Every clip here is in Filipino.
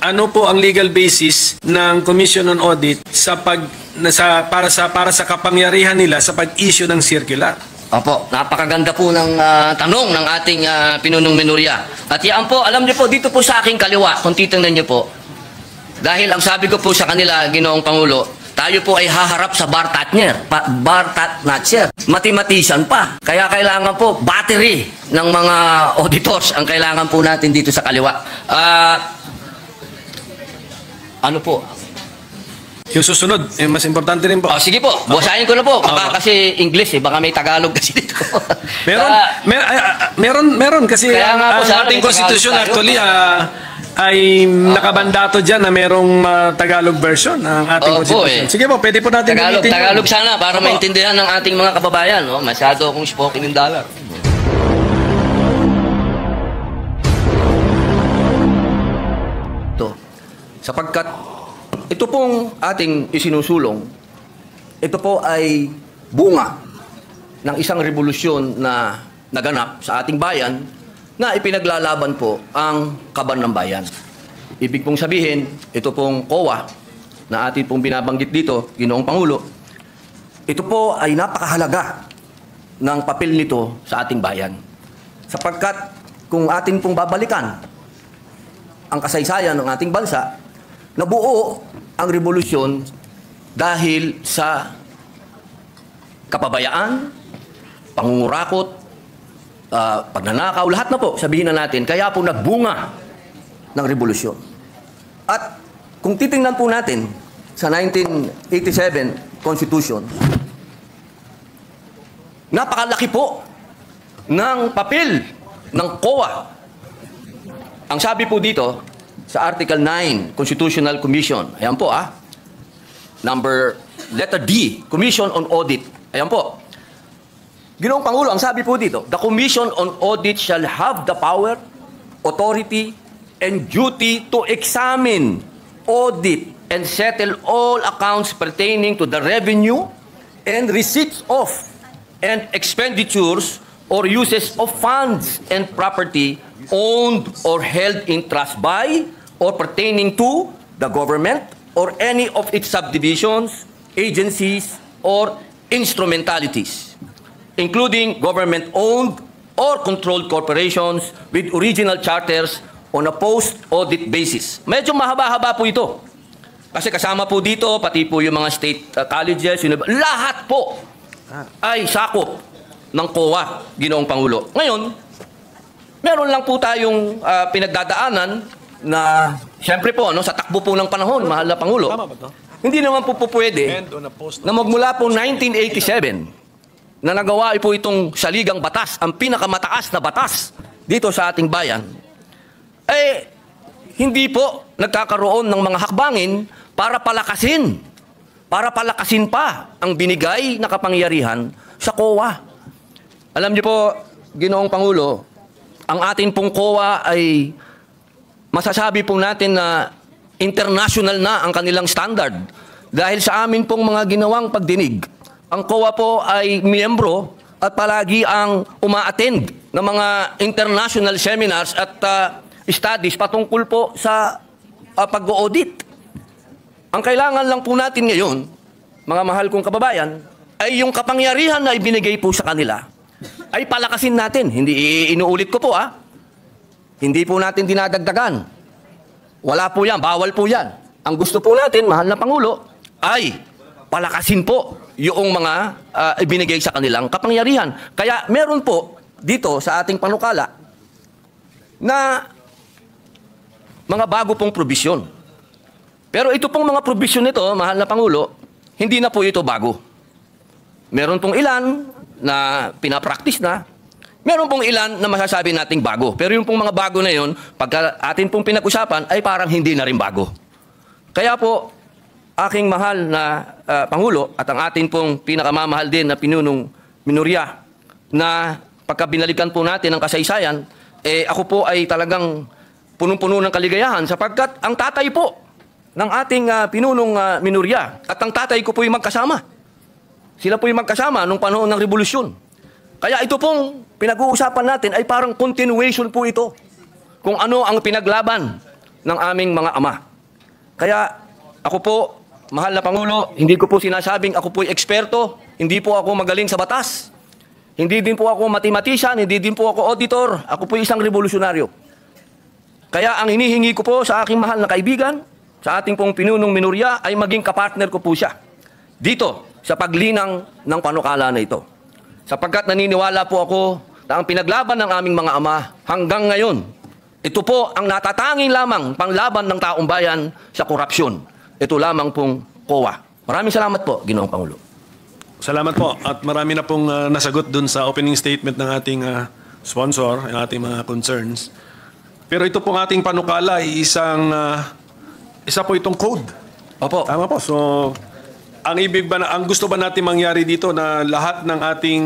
ano po ang legal basis ng Commission on Audit para sa kapangyarihan nila sa pag-issue ng circular? Opo, napakaganda po ng tanong ng ating pinunong minorya. At yan po, alam niyo po, dito po sa aking kaliwa, kung titingnan niyo po, dahil ang sabi ko po sa kanila, Ginoong Pangulo, tayo po ay haharap sa bar tatner, mathematician pa. Kaya kailangan po battery ng mga auditors ang kailangan po natin dito sa kaliwa. Ano po? Yung susunod, mas importante rin po. Sige po, basahin ko na po. Baka kasi English baka may Tagalog kasi dito. meron kasi ang ating konstitusyon actually ay nakabandato dyan na merong Tagalog version ng ating konstitusyon. Sige po, pwede po natin gamitin Tagalog sana para maintindihan ng ating mga kababayan. No? Masyado akong spoken in dollar. Sapagkat ito pong ating isinusulong, ito po ay bunga ng isang revolusyon na naganap sa ating bayan na ipinaglalaban po ang kaban ng bayan. Ibig pong sabihin, ito pong COA na atin pong binabanggit dito, Ginoong Pangulo, ito po ay napakahalaga ng papel nito sa ating bayan. Sapagkat kung atin pong babalikan ang kasaysayan ng ating bansa, nabuo ang revolusyon dahil sa kapabayaan, pangungurakot, pagnanakaw, lahat na po, sabihin na natin, kaya po nagbunga ng revolusyon. At kung titingnan po natin sa 1987 Constitution, napakalaki po ng papel ng COA. Ang sabi po dito sa Article 9, Constitutional Commission, ayan po letter D, Commission on Audit, ayan po. Ginoong Pangulo, ang sabi po dito, the Commission on Audit shall have the power, authority, and duty to examine, audit, and settle all accounts pertaining to the revenue and receipts of and expenditures or uses of funds and property owned or held in trust by or pertaining to the government or any of its subdivisions, agencies, or instrumentalities, including government-owned or controlled corporations with original charters on a post-audit basis. Medyo mahaba-haba po ito. Kasi kasama po dito, pati po yung mga state colleges, lahat po ay sakop ng COA, Ginoong Pangulo. Ngayon, meron lang po tayong pinagdadaanan na, siyempre po, sa takbo po ng panahon, mahal na Pangulo, hindi naman po pwede na magmula po 1987, na nagawa po itong saligang batas, ang pinakamataas na batas dito sa ating bayan, hindi po nagkakaroon ng mga hakbangin para palakasin pa ang binigay na kapangyarihan sa COA. Alam niyo po, Ginoong Pangulo, ang ating pong COA ay masasabi po natin na international na ang kanilang standard dahil sa amin pong mga ginawang pagdinig. Ang COA po ay miyembro at palagi ang uma-attend ng mga international seminars at studies patungkol po sa pag-audit. Ang kailangan lang po natin ngayon, mga mahal kong kababayan, ay yung kapangyarihan na ibinigay po sa kanila, ay palakasin natin. Hindi inuulit ko po Hindi po natin dinadagdagan. Wala po yan, bawal po yan. Ang gusto po natin, mahal na Pangulo, ay palakasin po yung mga ibinigay sa kanilang kapangyarihan. Kaya meron po dito sa ating panukala na mga bago pong probisyon. Pero ito pong mga probisyon nito, mahal na Pangulo, hindi na po ito bago. Meron pong ilan na pinapractice na, meron pong ilan na masasabi nating bago. Pero yung pong mga bago na yun, pagka atin pong pinag-usapan, ay parang hindi na rin bago. Kaya po, aking mahal na Pangulo at ang atin pong pinakamamahal din na pinunong minorya na pagka binalikan po natin ang kasaysayan, ako po ay talagang punong-puno ng kaligayahan sapagkat ang tatay po ng ating pinunong minorya at ang tatay ko po ay magkasama. Sila po ay magkasama nung panahon ng revolusyon. Kaya ito pong pinag-uusapan natin ay parang continuation po ito kung ano ang pinaglaban ng aming mga ama. Kaya ako po, mahal na Pangulo, hindi ko po sinasabing ako po'y eksperto, hindi po ako magaling sa batas, hindi din po ako mathematician, hindi din po ako auditor, ako po'y isang revolusyonaryo. Kaya ang hinihingi ko po sa aking mahal na kaibigan, sa ating pong pinunong minorya, ay maging kapartner ko po siya dito sa paglinang ng panukala na ito. Sapagkat naniniwala po ako na ang pinaglaban ng aming mga ama hanggang ngayon, ito po ang natatanging lamang panglaban ng taong bayan sa korupsyon. Ito lamang pong COA. Maraming salamat po, Ginoong Pangulo. Salamat po. At marami na pong nasagot dun sa opening statement ng ating sponsor, ng ating mga concerns. Pero ito pong ating panukala ay isa po itong code. Opo. Tama po. So, ang gusto ba natin mangyari dito na lahat ng ating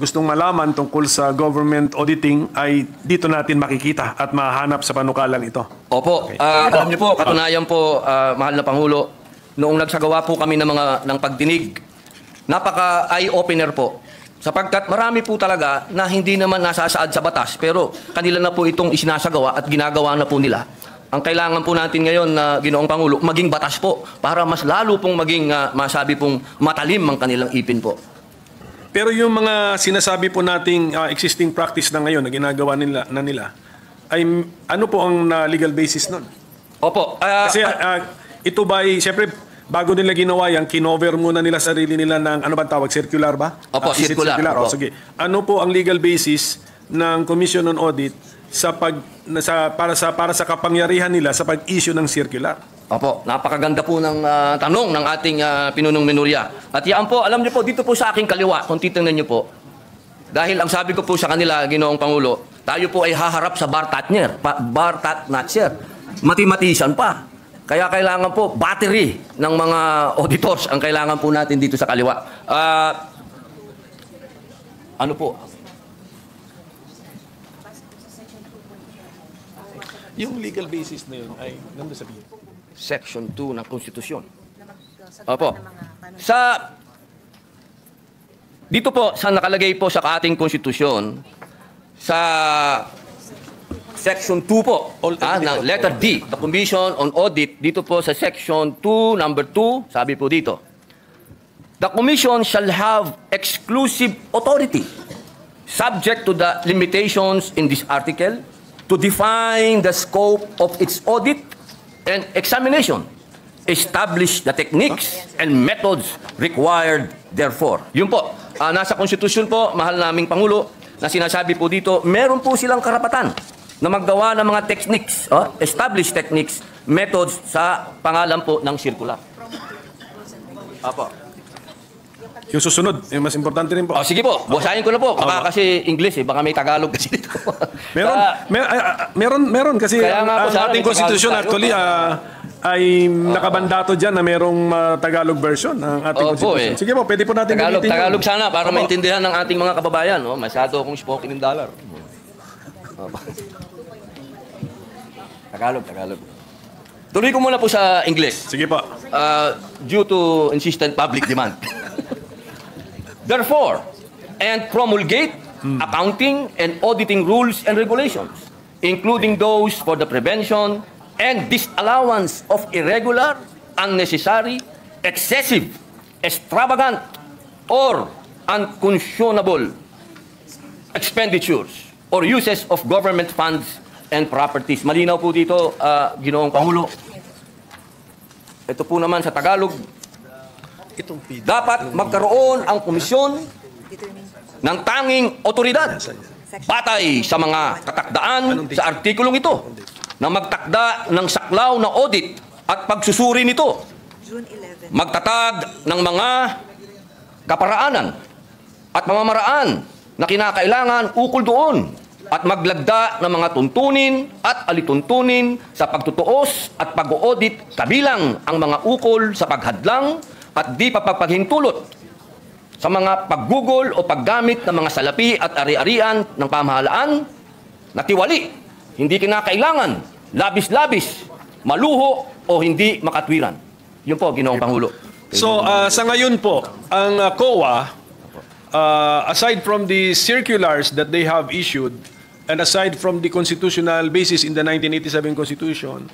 gustong malaman tungkol sa government auditing ay dito natin makikita at mahanap sa panukalan ito? Opo. Okay. Alam niyo po, katunayan po, mahal na Pangulo, noong nagsagawa po kami ng pagdinig, napaka eye-opener po. Sapagkat marami po talaga na hindi naman nasasaad sa batas, pero kanila na po itong isinasagawa at ginagawa na po nila. Ang kailangan po natin ngayon na Ginoong Pangulo, maging batas po para mas lalo pong maging masabi pong matalim ang kanilang ipin po. Pero yung mga sinasabi po nating existing practice na ngayon na ginagawa nila ay ano po ang legal basis nun? Opo. Kasi ito ba ay, siyempre, bago nila ginawa yan, kinover muna nila sarili nila ng, ano ba tawag, circular ba? Opo, Is it circular. O, Opo. sige. Ano po ang legal basis ng Commission on Audit para sa kapangyarihan nila sa pag-issue ng circular? Opo, napakaganda po ng tanong ng ating pinunong minorya. At yan po, alam niyo po, dito po sa aking kaliwa, kung titingnan niyo po, dahil ang sabi ko po sa kanila, Ginoong Pangulo, tayo po ay haharap sa Bartat-Natcher. Mathematician pa. Kaya kailangan po, battery ng mga auditors ang kailangan po natin dito sa kaliwa. Ano po? Yung legal basis na yun ay nandun sa bill. Section 2 ng Konstitusyon. Opo. Dito po, sa nakalagay po sa ating konstitusyon, sa Section 2 po, ng letter D, the Commission on Audit, dito po sa Section 2, number 2, sabi po dito, the Commission shall have exclusive authority, subject to the limitations in this article, to define the scope of its audit and examination, establish the techniques and methods required therefore. Yun po, nasa konstitusyon po, mahal naming Pangulo, na sinasabi po dito, meron po silang karapatan na maggawa ng mga techniques, establish techniques, methods sa pangalan po ng circular. Apo. Yung susunod, yung mas importante rin po. Sige po, basahin ko na po. Baka kasi English baka may Tagalog kasi dito. Meron kasi Kaya nga po, ang sana ating may konstitusyon Tagalog actually ay nakabandato dyan na merong Tagalog version ng ating konstitusyon. Sige po, pwede po natin gamitin Tagalog sana para maintindihan ng ating mga kababayan. Masyado akong spoken in dollar. Tagalog. Tuloy ko muna po sa English. Sige po. Due to insistent public demand. Therefore, and promulgate accounting and auditing rules and regulations, including those for the prevention and disallowance of irregular, unnecessary, excessive, extravagant, or unconscionable expenditures or uses of government funds and properties. Malinaw po dito, Ginoong Pangulo. Ito po naman sa Tagalog, dapat magkaroon ang komisyon ng tanging otoridad batay sa mga katakdaan sa artikulong ito na magtakda ng saklaw na audit at pagsusuri nito, magtatag ng mga kaparaanan at pamamaraan na kinakailangan ukol doon at maglagda ng mga tuntunin at alituntunin sa pagtutuos at pag-audit kabilang ang mga ukol sa paghadlang at di papaghintulot sa mga paggugol o paggamit ng mga salapi at ari-arian ng pamahalaan na tiwali, hindi kinakailangan, labis-labis, maluho o hindi makatwiran. Yun po, Ginoong Pangulo. So, sa ngayon po, ang COA, aside from the circulars that they have issued, and aside from the constitutional basis in the 1987 Constitution,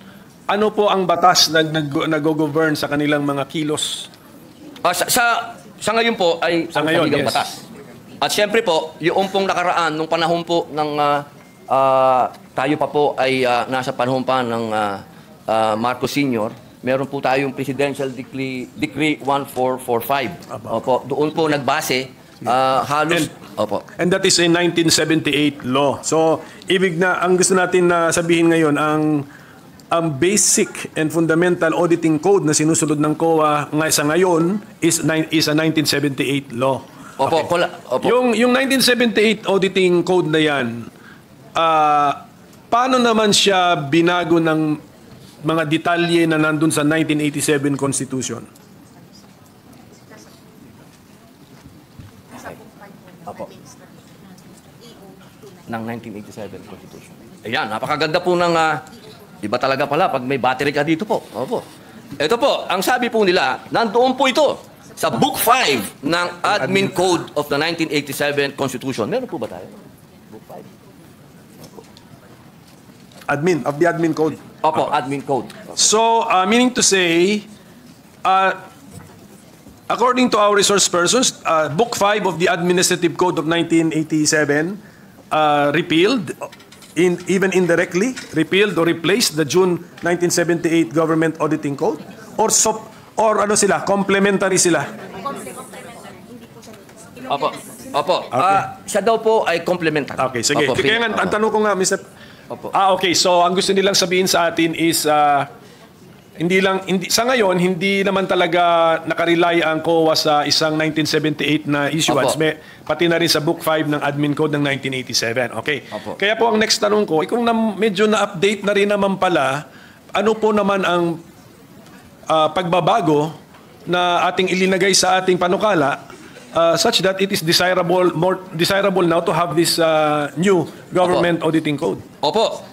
ano po ang batas na nag-govern sa kanilang mga kilos? Sa ngayon po ay Sa ang ngayon, saligang yes. batas. At siyempre po, yung pong nakaraan, nung panahon po ng tayo pa po ay nasa panahon pa ng Marcos Sr., meron po tayong Presidential Decree 1445. Opo, doon po nagbase halos... Opo. And that is a 1978 law. So, ibig na, ang gusto natin na sabihin ngayon, ang basic and fundamental auditing code na sinusunod ng COA sa ngayon is a 1978 law. Opo, opo. Yung 1978 auditing code na yan, paano naman siya binago ng mga detalye na nandun sa 1987 Constitution? Opo. Ng 1987 Constitution. Ayan, napakaganda po ng... iba talaga pala pag may battery ka dito po. Opo. Ito po, ang sabi po nila, nandoon po ito sa Book 5 ng Admin Code of the 1987 Constitution. Meron po ba tayo? Book 5? Of the admin code. Opo, Admin Code. So, meaning to say, according to our resource persons, Book 5 of the Administrative Code of 1987 repealed, even indirectly, repealed or replaced the June 1978 Government Auditing Code? Or ano sila, complementary sila? Opo. Opo. Siya daw po ay complementary. Okay, sige. Opo, Kaya nga, ang tanong ko nga, Mr. Opo. Okay. So, ang gusto nilang sabihin sa atin is, sa ngayon, hindi naman talaga nakarely ang COA sa isang 1978 na issuance. Opo. Pati na rin sa Book 5 ng Admin Code ng 1987. Okay. Opo. Kaya po ang next tanong ko, kung medyo na-update na rin naman pala, ano po naman ang pagbabago na ating ilinagay sa ating panukala such that it is more desirable now to have this new government auditing code? Opo.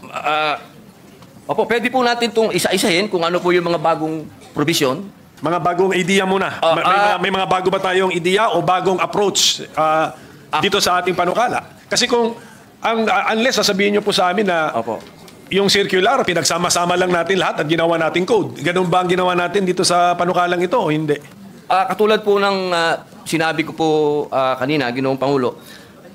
Opo, pwede po natin itong isa-isahin kung ano po yung mga bagong provision. Mga bagong idea muna. May mga bago ba tayong idea o bagong approach dito sa ating panukala? Kasi kung unless sasabihin niyo po sa amin na Opo. yung circular, pinagsama-sama lang natin lahat at ginawa nating code. Ganun ba ang ginawa natin dito sa panukalang ito o hindi? Katulad po ng sinabi ko po kanina, Ginoong Pangulo,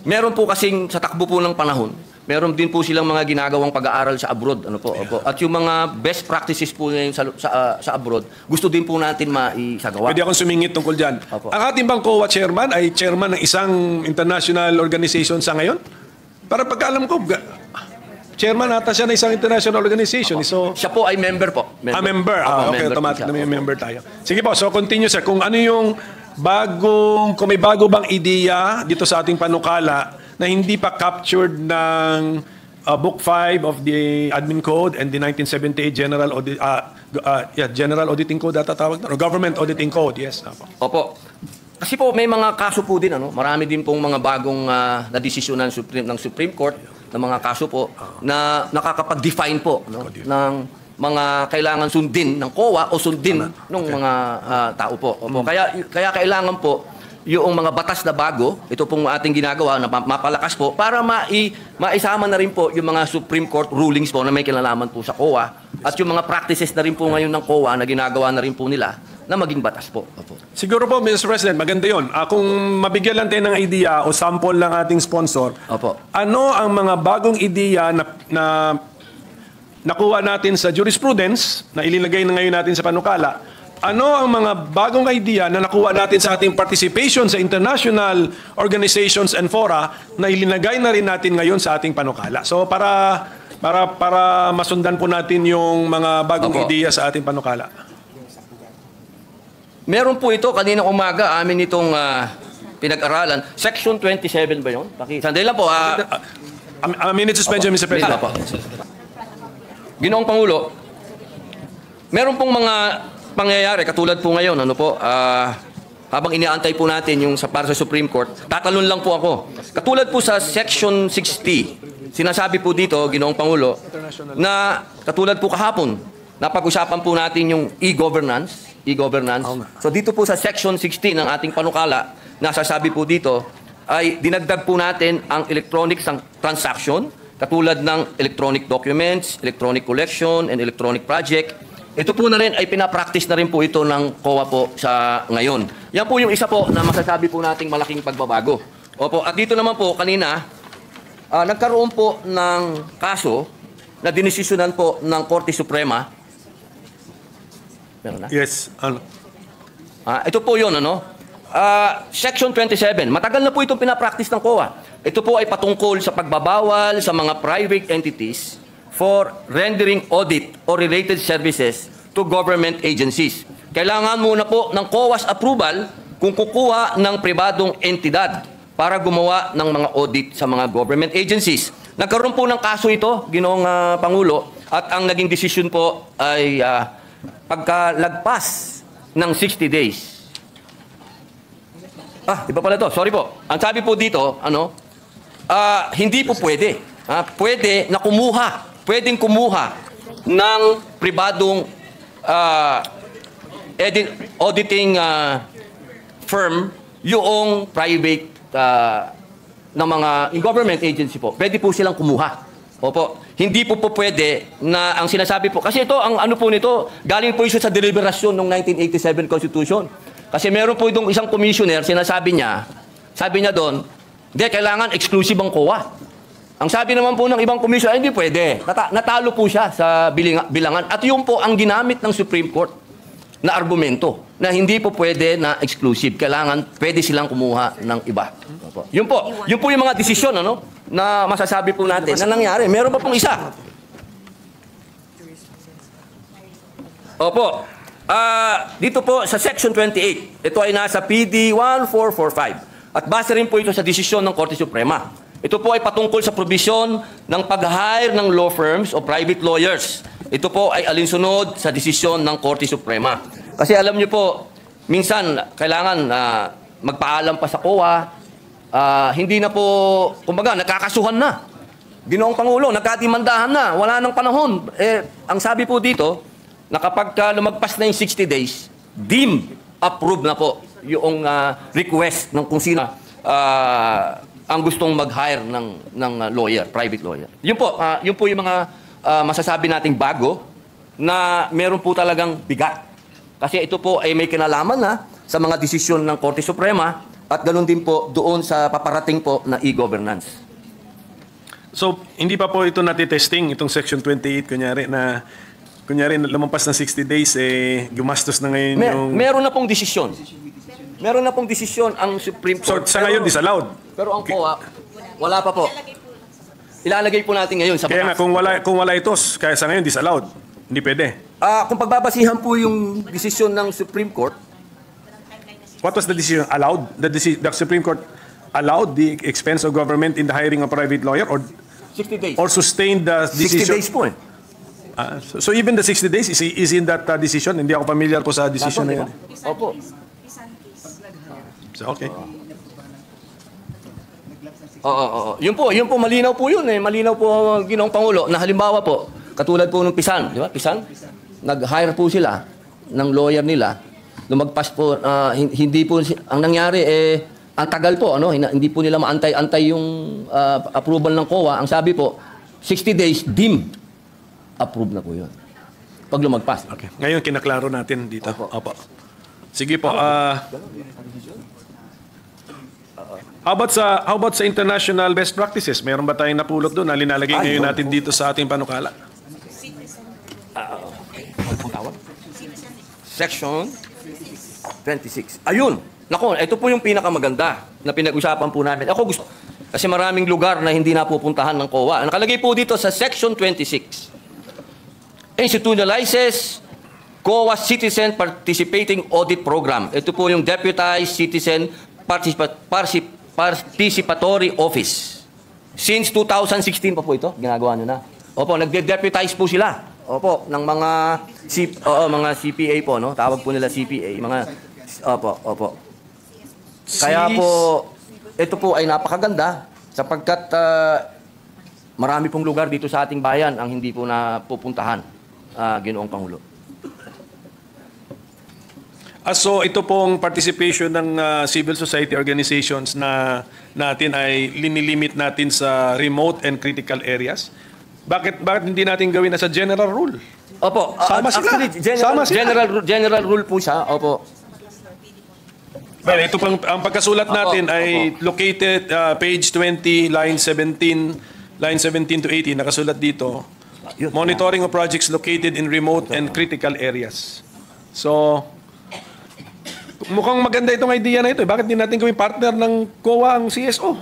meron po kasing sa takbo po ng panahon, meron din po silang mga ginagawang pag-aaral sa abroad. Ano po, opo. At yung mga best practices po ngayon sa abroad, gusto din po natin maisagawa. Pwede akong sumingit tungkol dyan. Opo. Ang ating bang COA chairman ay chairman ng isang international organization sa ngayon? Para pagkaalam ko, chairman ata siya ng isang international organization. So, Siya po ay member po. member. Opo, Okay, member automatic po siya. na may member tayo. Sige po, so continue sir. Kung ano yung kung may bago bang ideya dito sa ating panukala na hindi pa captured ng Book 5 of the Admin Code and the 1978 General Auditing Code ata tawag na, or Government Auditing Code, yes. Opo. Kasi po may mga kaso po din, marami din pong mga bagong na-desisyon ng Supreme Court ng mga kaso po na nakakapag-define po ng mga kailangan sundin ng COA o sundin ng mga tao po. Opo. Kaya kailangan po yung mga batas na bago, ito pong ating ginagawa na mapalakas po para maisama na rin po yung mga Supreme Court rulings po na may kinalaman po sa COA at yung mga practices na rin po ngayon ng COA na ginagawa na rin po nila na maging batas po. Opo. Siguro po, Mr. President, maganda yun. Kung mabigyan lang tayo ng idea o sample ng ating sponsor, Opo. ano ang mga bagong ideya na nakuha natin sa jurisprudence, na ilinagay na ngayon natin sa panukala, ano ang mga bagong idea na nakuha natin sa ating participation sa international organizations and fora na ilinagay na rin natin ngayon sa ating panukala. So para masundan po natin yung mga bagong Opo. ideya sa ating panukala. Meron po ito, kaninang umaga, amin itong pinag-aralan. Section 27 ba yun? Sandali lang po. A minute suspension, Mr. President. Opo. Ginoong Pangulo, meron pong mga pangyayari, katulad po ngayon, habang iniaantay po natin yung para sa Supreme Court, tatalon lang po ako. Katulad po sa Section 60, sinasabi po dito, Ginoong Pangulo, na katulad po kahapon, napag-usapan po natin yung e-governance. So dito po sa Section 60 ng ating panukala, nasasabi po dito, ay dinagdag po natin ang electronic transaction, katulad ng electronic documents, electronic collection, and electronic project. Ito po na rin ay pinapractice na rin po ito ng COA po sa ngayon. Yan po yung isa po na masasabi po nating malaking pagbabago. Opo, at dito naman po kanina, nagkaroon po ng kaso na dinesisyonan po ng Korte Suprema. Meron na? Yes. Ano? Ito po yun, ano? Section 27. Matagal na po itong pinapractice ng COA. Ito po ay patungkol sa pagbabawal sa mga private entities for rendering audit or related services to government agencies. Kailangan muna po ng COA's approval kung kukuha ng pribadong entidad para gumawa ng mga audit sa mga government agencies. Nagkaroon po ng kaso ito, Ginoong Pangulo, at ang naging decision po ay pagkalagpas ng 60 days. Iba pala to. Sorry po. Ang sabi po dito, hindi po pwede. Pwede na pwedeng kumuha ng pribadong auditing firm yung private ng mga government agency po. Pwede po silang kumuha. Opo. Hindi po pwede na ang sinasabi po. Kasi ito, ang ano po nito, galing po ito sa deliberasyon ng 1987 Constitution. Kasi meron po itong isang commissioner, sabi niya doon, hindi, kailangan exclusive ang COA. Ang sabi naman po ng ibang commissioner, hindi pwede. Natalo po siya sa bilangan. At yun po ang ginamit ng Supreme Court na argumento na hindi po pwede na exclusive. Kailangan pwede silang kumuha ng iba. Yun po yung mga desisyon na masasabi po natin na nangyari. Meron pa pong isa. Opo. Dito po sa Section 28, ito ay nasa PD 1445 at base rin po ito sa desisyon ng Korte Suprema. Ito po ay patungkol sa provision ng pag-hire ng law firms o private lawyers. Ito po ay alinsunod sa desisyon ng Korte Suprema. Kasi alam niyo po, minsan kailangan magpaalam pa sa COA, hindi na po, kumbaga, nakakasuhan na. Ginoong Pangulo, nagkatimandahan na, wala nang panahon. Ang sabi po dito, na kapag lumagpas na yung 60 days, deemed approved na po yung request ng kung sino ang gustong mag-hire ng lawyer, private lawyer. Yun po yung mga masasabi nating bago na meron po talagang bigat. Kasi ito po ay may kinalaman na sa mga desisyon ng Korte Suprema at ganoon din po doon sa paparating po na e-governance. So, hindi pa po ito natitesting, itong Section 28, kunyari lumampas ng 60 days, gumastos na ngayon yung... Meron na pong desisyon. Meron na pong desisyon ang Supreme Court. So, sa ngayon, disallowed. Pero ang COA, wala pa po. Ilalagay po natin ngayon sa Kaya nga, kung wala ito, kaya sa ngayon, disallowed. Hindi pwede. Kung pagbabasihan po yung desisyon ng Supreme Court, what was the decision? Allowed? The Supreme Court allowed the expense of government in the hiring of private lawyer or 60 days. Or sustained the 60 decision? days po So even the 60 days is in that decision? Hindi ako familiar po sa decision na yun. Opo. So, okay. Oo. Yun po, malinaw po yun Malinaw po, Ginoong Pangulo, na halimbawa po, katulad po ng Pisan, di ba? Pisan, nag-hire po sila ng lawyer nila. Lumagpas po, hindi po, ang nangyari ang tagal po, hindi po nila maantay-antay yung approval ng COA. Ang sabi po, 60 days, deemed approved na po yun. Pag lumagpas. Okay. Ngayon, kinaklaro natin dito. Opo. Sige po. How about sa international best practices? Meron ba tayong napulot doon na linalagay ngayon natin dito sa ating panukala? Section 26. Ayun. Nako, ito po yung pinakamaganda na pinag-usapan po namin. Ako gusto, kasi maraming lugar na hindi napupuntahan ng COA. Nakalagay po dito sa Section 26. Institutionalizes COA Citizen Participating Audit Program. Ito po yung Deputized Citizen Participatory Office. Since 2016 pa po ito, ginagawa nyo na. Opo, nagde-deputize po sila. Opo, ng mga mga CPA po, Tawag po nila CPA, opo. Kaya po, ito po ay napakaganda sapagkat marami pong lugar dito sa ating bayan ang hindi po napupuntahan, Ginoong Pangulo. So ito pong participation ng civil society organizations na natin ay linilimit natin sa remote and critical areas. Bakit hindi natin gawin na sa general rule? Opo. Sama sila. Actually, Sama sila. general rule po siya. Opo. Well, ito pang ang pagkasulat natin ay located page 20 line 17 to 18 nakasulat dito. Monitoring of projects located in remote and critical areas. So mukhang maganda itong idea na ito. Bakit din natin gawing partner ng COA ang CSO?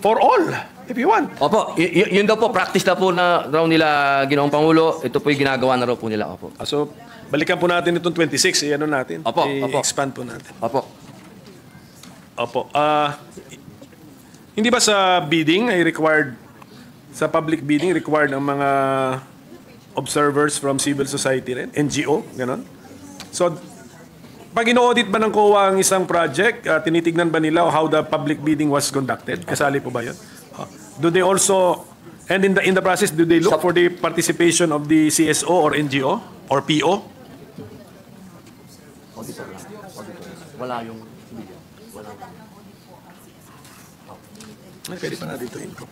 For all, if you want. Opo. Yun daw po, practice na po na raw nila Ginoong Pangulo. Ito po yung ginagawa na raw po nila. Opo. So, balikan po natin itong 26. Ano natin? Opo. I-expand po natin. Opo. Opo. Hindi ba sa bidding ay required, sa public bidding, required ang mga observers from civil society rin? NGO? Ganon? So, pag ino-audit ba ng COA ang isang project, tinitignan ba nila how the public bidding was conducted? Kasali po ba yun? Do they also, and in the process, do they look for the participation of the CSO or NGO or PO? Wala yung... Pwede pa na dito info.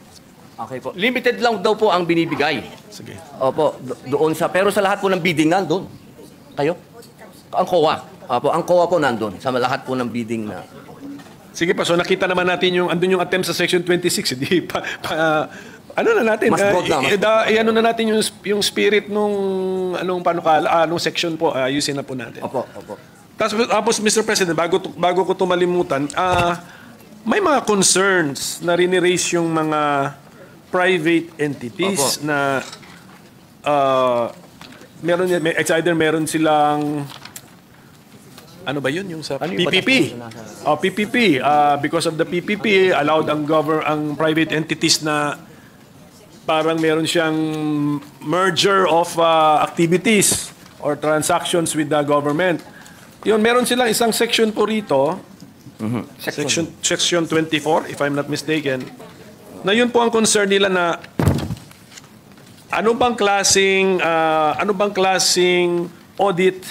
Okay po. Limited lang daw po ang binibigay. Sige. Opo. Doon sa... Pero sa lahat po ng bidding nandun. Kayo? Ang COA. Opo, ang COA po nandun sa lahat po ng bidding na... Sige pa, so nakita naman natin andun yung attempt sa section 26, hindi ano na natin? Mas broad na. Ano na natin yung spirit nung panukala, nung section po, ayusin na po natin. Opo. Tapos Mr. President, bago ko tumalimutan, may mga concerns na riniraise yung mga private entities na meron silang ano ba yun? Yung sa PPP. PPP. Because of the PPP, allowed ang private entities na parang meron siyang merger of activities or transactions with the government. Yun, meron silang isang section po rito, section 24, if I'm not mistaken, na yun po ang concern nila na ano bang klaseng audit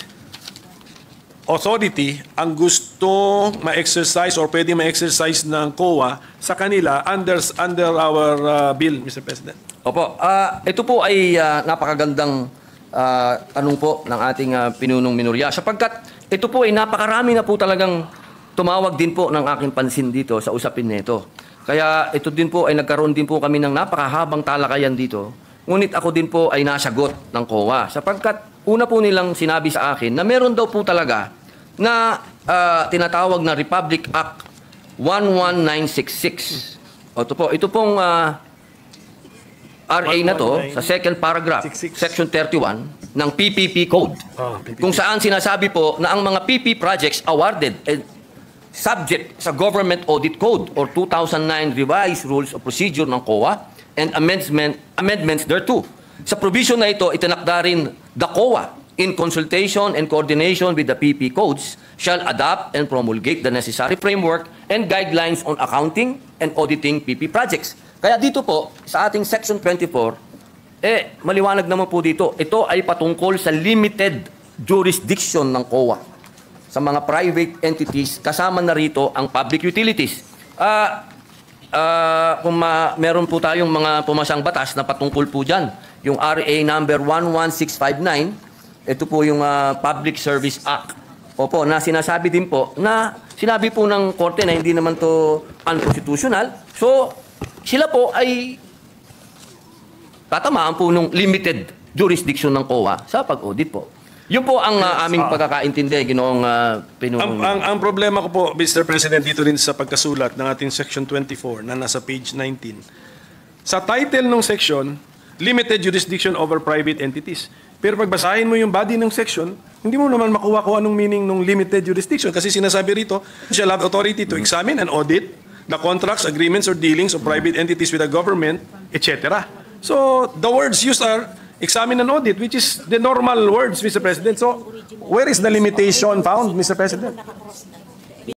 authority ang gusto ma-exercise or pwede ma-exercise ng COA sa kanila under our bill, Mr. President. Opo. Ito po ay napakagandang tanong po ng ating pinunong minorya. Sapagkat ito po ay napakarami na po talagang tumawag din po ng aking pansin dito sa usapin nito. Kaya ito din po ay nagkaroon din po kami ng napakahabang talakayan dito. Ngunit ako din po ay nasagot ng COA. Sapagkat una po nilang sinabi sa akin na meron daw po talaga na tinatawag na Republic Act 11966. Ito pong RA na to sa second paragraph, section 31 ng PPP Code. Kung saan sinasabi po na ang mga PP projects awarded subject sa Government Audit Code or 2009 Revised Rules of Procedure ng COA and amendments thereto. Sa provision na ito, itinakda rin the COA, in consultation and coordination with the PP codes, shall adopt and promulgate the necessary framework and guidelines on accounting and auditing PP projects. Kaya dito po, sa ating Section 24, maliwanag naman po dito, ito ay patungkol sa limited jurisdiction ng COA sa mga private entities, kasama na rito ang public utilities. Kung meron po tayong mga pumasang batas na patungkol po dyan, yung RA number 11659, ito po yung Public Service Act. Opo, na sinasabi din po, na sinabi po ng korte na hindi naman to unconstitutional. So, sila po ay tatamaan po ng limited jurisdiction ng COA sa pag-audit po. Yun po ang aming pagkakaintindi, Ginoong Pinunong. Ang problema ko po, Mr. President, dito rin sa pagkasulat ng ating Section 24 na nasa page 19. Sa title ng section, limited jurisdiction over private entities. Pero pagbasahin mo yung body ng section, hindi mo naman makuha kung anong meaning ng limited jurisdiction. Kasi sinasabi rito, shall have authority to examine and audit the contracts, agreements, or dealings of private entities with the government, etc. So, the words used are examine and audit, which is the normal words, Mr. President. So, where is the limitation found, Mr. President?